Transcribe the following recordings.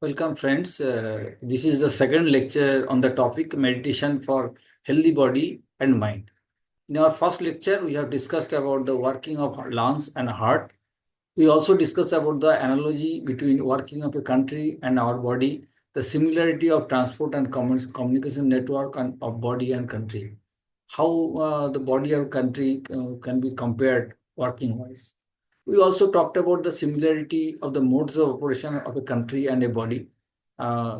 Welcome, friends. This is the second lecture on the topic meditation for healthy body and mind. In our first lecture, we have discussed about the working of lungs and heart. We also discussed about the analogy between working of a country and our body, the similarity of transport and communication network of body and country, how the body or country can be compared working wise. We also talked about the similarity of the modes of operation of a country and a body.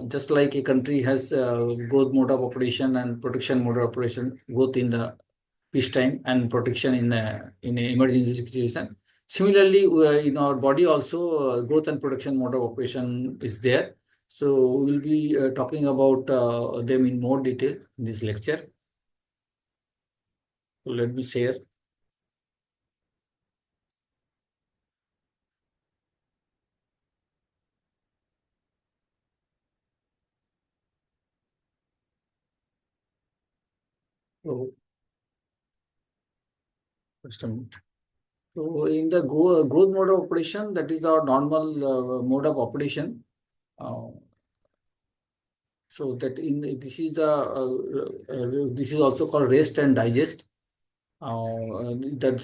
Just like a country has growth mode of operation and protection mode of operation, both in the peacetime and protection in an emergency situation. Similarly, in our body also, growth and protection mode of operation is there. So we'll be talking about them in more detail in this lecture. So let me share. So, just a minute. So in the growth mode of operation, that is our normal mode of operation. Uh, so that in this is also called rest and digest. That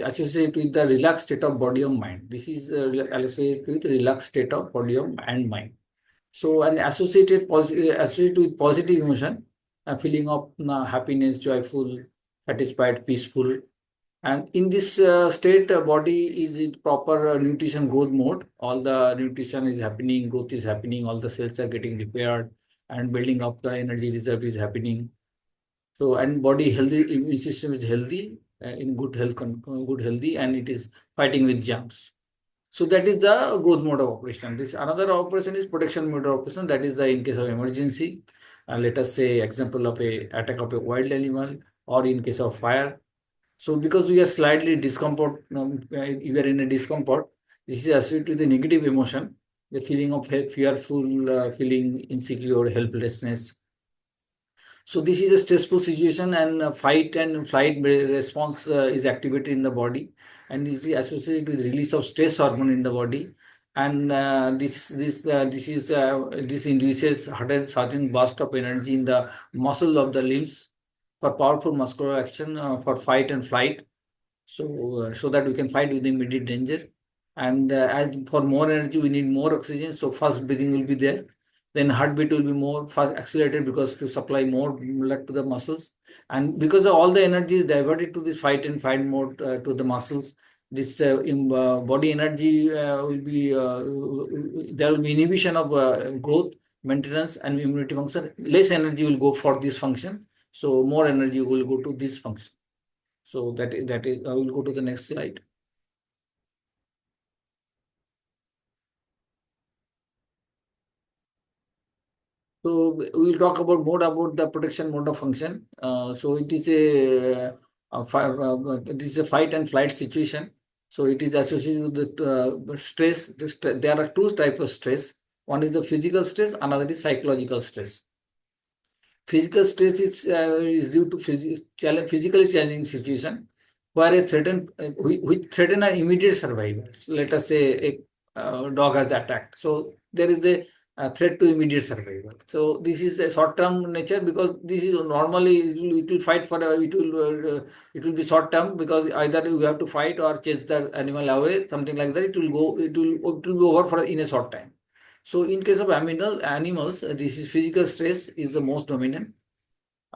associated with the relaxed state of body and mind. This is associated with relaxed state of body and mind. So and associated with positive emotion, a feeling of happiness, joyful, satisfied, peaceful. And in this state, body is in proper nutrition growth mode. All the nutrition is happening, growth is happening, all the cells are getting repaired, and building up the energy reserve is happening. So and body healthy, immune system is healthy, in good health, good healthy, and it is fighting with germs. So that is the growth mode of operation. This another operation is protection mode of operation. That is the in case of emergency. Let us say example of a attack of a wild animal, or in case of fire. So because we are slightly discomfort, you are in a discomfort, this is associated with the negative emotion, the feeling of fearful, feeling insecure, helplessness. So this is a stressful situation, and fight and flight response is activated in the body, and is associated with release of stress hormone in the body, and this induces certain burst of energy in the muscle of the limbs for powerful muscular action for fight and flight. So that we can fight with immediate danger. And as for more energy, we need more oxygen. So fast breathing will be there. Then heartbeat will be more fast accelerated because to supply more blood to the muscles. And because of all the energy is diverted to this fight and fight mode to the muscles, this body energy will be there will be inhibition of growth, maintenance, and immunity function. Less energy will go for this function. So more energy will go to this function. So that is I will go to the next slide. So we will talk about more about the protection mode of function. So it is a fight and flight situation. So it is associated with the stress. There are two types of stress. One is the physical stress, another is psychological stress. Physical stress is due to physically challenging situation where a threaten which threaten an immediate survival. So let us say a dog has attacked. So there is a threat to immediate survival. So this is a short term nature because this is normally it will fight for it will be short term because either you have to fight or chase the animal away, something like that. It will be over for in a short time. So in case of animals, this is physical stress is the most dominant.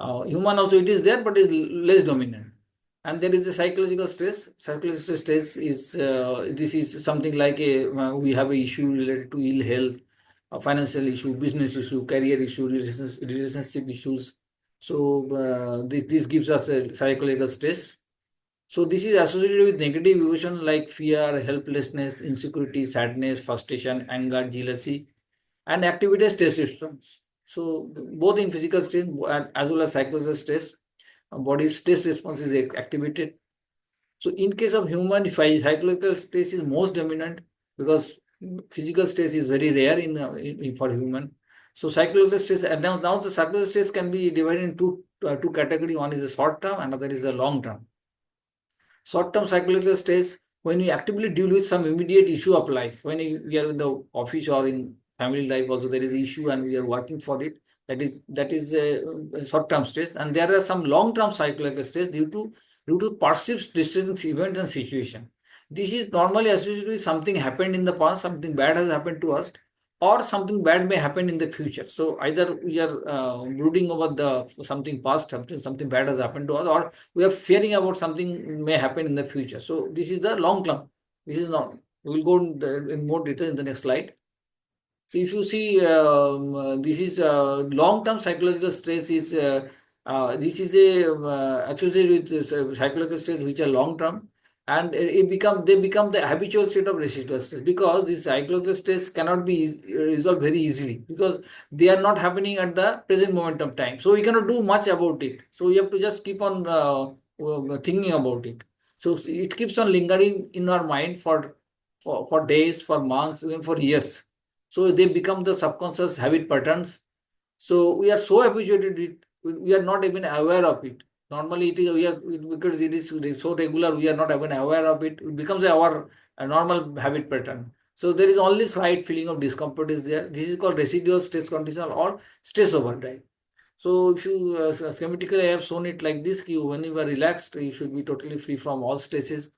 Human also it is there, but is less dominant. And there is a psychological stress. Psychological stress is this is something like we have a issue related to ill health, a financial issue, business issue, career issue, relationship issues. So this gives us a psychological stress. So this is associated with negative emotion like fear, helplessness, insecurity, sadness, frustration, anger, jealousy, and activated stress response. So both in physical stress and as well as psychological stress, body stress response is activated. So in case of human, if psychological stress is most dominant because physical stress is very rare for human. So psychological stress, and now the psychological stress can be divided into two category. One is the short term, another is the long term. Short-term psychological stress, when we actively deal with some immediate issue of life, when we are in the office or in family life also there is issue and we are working for it. That is a short-term stress, and there are some long-term psychological stress due to perceived distressing event and situation. This is normally associated with something happened in the past, something bad has happened to us, or something bad may happen in the future. So either we are brooding over the something past, something bad has happened to us, or we are fearing about something may happen in the future. So this is the long term. This is not. We will go in more detail in the next slide. So if you see, this is long-term psychological stress is this is a associated with psychological stress which are long-term, and they become the habitual state of residual stress, because this psychological stress cannot be resolved very easily because they are not happening at the present moment of time. So we cannot do much about it. So we have to just keep on thinking about it. So it keeps on lingering in our mind for days, for months, even for years. So they become the subconscious habit patterns. So we are so habituated with it, we are not even aware of it. Normally, it is we are because it is so regular, we are not even aware of it. It becomes our normal habit pattern. So there is only slight feeling of discomfort is there. This is called residual stress condition or stress overdrive. So if you schematically I have shown it like this, when you are relaxed, you should be totally free from all stresses.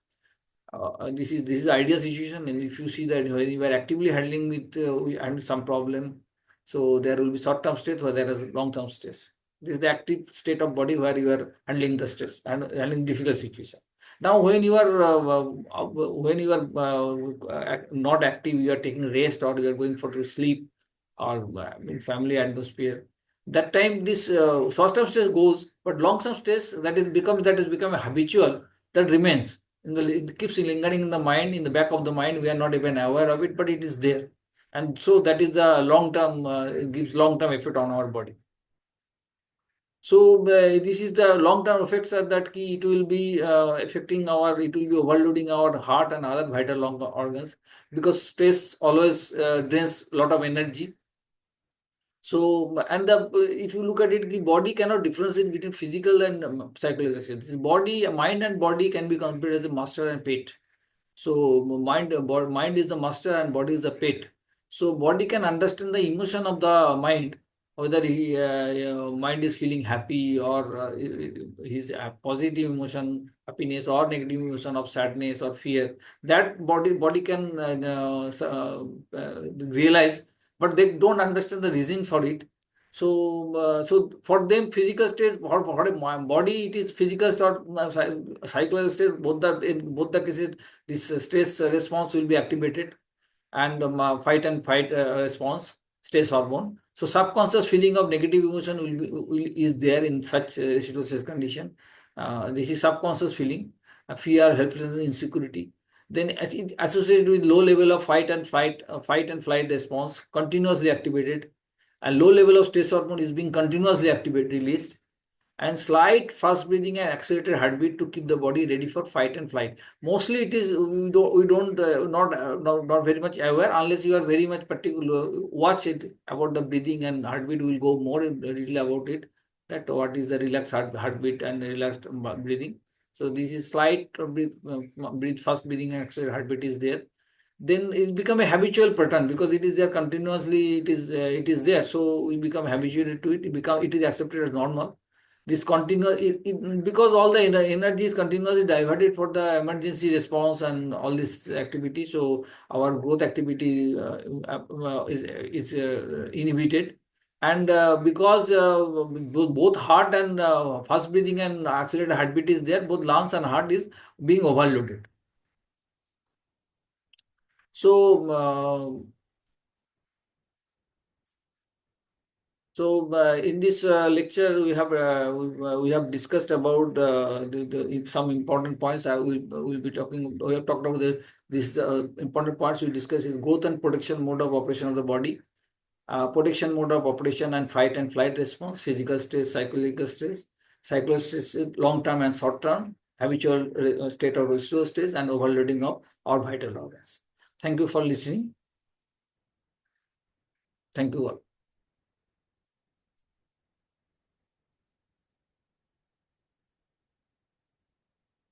This is ideal situation, and if you see that when you are actively handling and some problem, so there will be short-term stress or there is long-term stress. This is the active state of body where you are handling the stress and handling difficult situation. Now, when you are not active, you are taking rest or you are going for to sleep or in family atmosphere. That time, this short-term stress goes, but long-term stress that is become a habitual that remains it keeps lingering in the mind, in the back of the mind. We are not even aware of it, but it is there, and so that is the long term. It gives long term effect on our body. So this is the long term effects are that key. It will be affecting our. It will be overloading our heart and other vital long organs, because stress always drains a lot of energy. So, and if you look at it, the body cannot differentiate between physical and psychological. This body, mind and body can be compared as a master and pet. So mind is the master and body is the pet. So body can understand the emotion of the mind, whether mind is feeling happy or his positive emotion, happiness, or negative emotion of sadness or fear. That body can realize, but they don't understand the reason for it. So for them, physical state for a body, it is physical state, psychological state. In both the cases, this stress response will be activated, and fight and fight response, stress hormone. So subconscious feeling of negative emotion is there in such residual stress condition. This is subconscious feeling, fear, helplessness, insecurity. Then as it associated with low level of fight and flight response continuously activated, and low level of stress hormone is being continuously activated, released, and slight fast breathing and accelerated heartbeat to keep the body ready for fight and flight. Mostly it is we don't not very much aware unless you are very much particular. Watch it about the breathing and heartbeat. Will go more in detail about it. That what is the relaxed heartbeat and relaxed breathing. So this is slight breathe fast breathing and accelerated heartbeat is there. Then it become a habitual pattern because it is there continuously. It is there. So we become habituated to it. It is accepted as normal. This continuous because all the energy is continuously diverted for the emergency response and all this activity. So our growth activity is inhibited, and because both heart and fast breathing and accelerated heartbeat is there, both lungs and heart is being overloaded. So in this lecture, we have discussed about some important points. I will be talking. We have talked about these important points. We discussed is growth and protection mode of operation of the body, protection mode of operation and fight and flight response, physical stress, psychological stress, long term and short term, habitual state of residual stress, and overloading of our vital organs. Thank you for listening. Thank you all.